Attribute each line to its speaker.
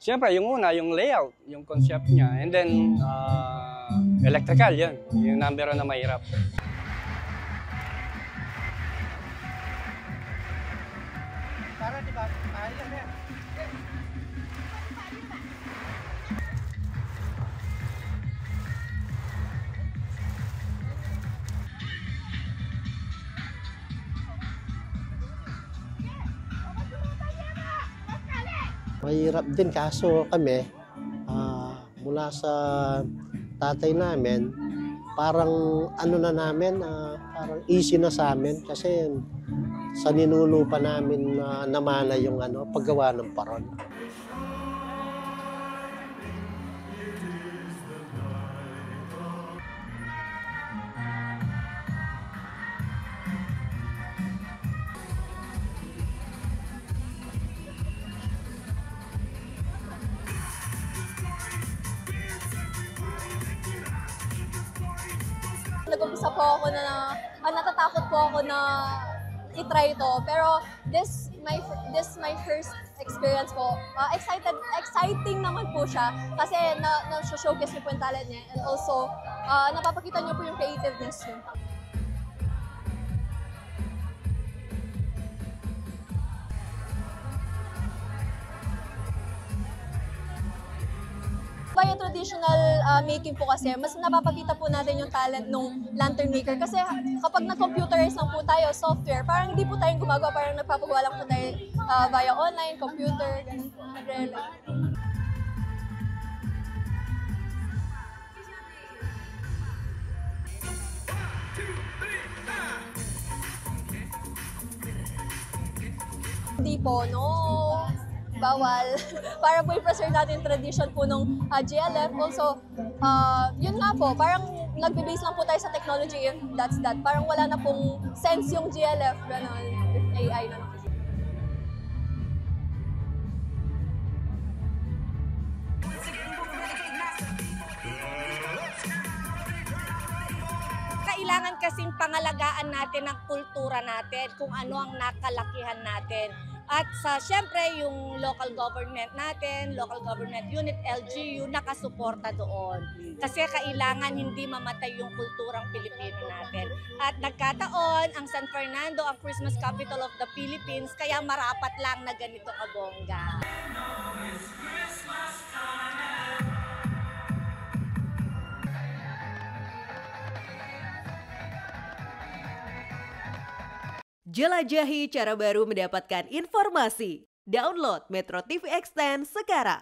Speaker 1: Siyempre, yung una, yung layout, yung concept niya. And then, electrical, yun. Yung number one na mahirap.
Speaker 2: Para di ba? Ayan yan.
Speaker 3: Mahirap din kaso kami, mula sa tatay namin, parang ano na namin, parang easy na sa amin kasi sa ninuno pa namin na namana yung paggawa ng paron.
Speaker 4: Nag-umpisa po ako na natatakot po ako na i-try ito. Pero this my first experience po. Exciting naman po siya kasi na-showcase niyo po yung talent niya and also napapakita niyo po yung creativeness niyo. By yung traditional making po kasi, mas napapakita po natin yung talent ng lantern maker. Kasi kapag na-computerize lang po tayo, software, parang hindi po tayong gumagawa, parang nagpapagawa lang po tayo via online, computer, ganun po. Hindi po, no. Bawal. Para po i-preserve natin tradition po ng GLF. Also, yun nga po, parang nagbe-base lang po tayo sa technology if that's that. Parang wala na pong sense yung GLF, gano'n, if AI na lang.
Speaker 5: Kailangan kasing pangalagaan natin ang kultura natin, kung ano ang nakalakihan natin. At syempre yung local government natin, local government unit, LGU, nakasuporta doon. Kasi kailangan hindi mamatay yung kulturang Pilipino natin. At nagkataon, ang San Fernando, ang Christmas capital of the Philippines, kaya marapat lang na ganito kabongga.
Speaker 6: Jelajahi cara baru mendapatkan informasi. Download Metro TV Extend sekarang.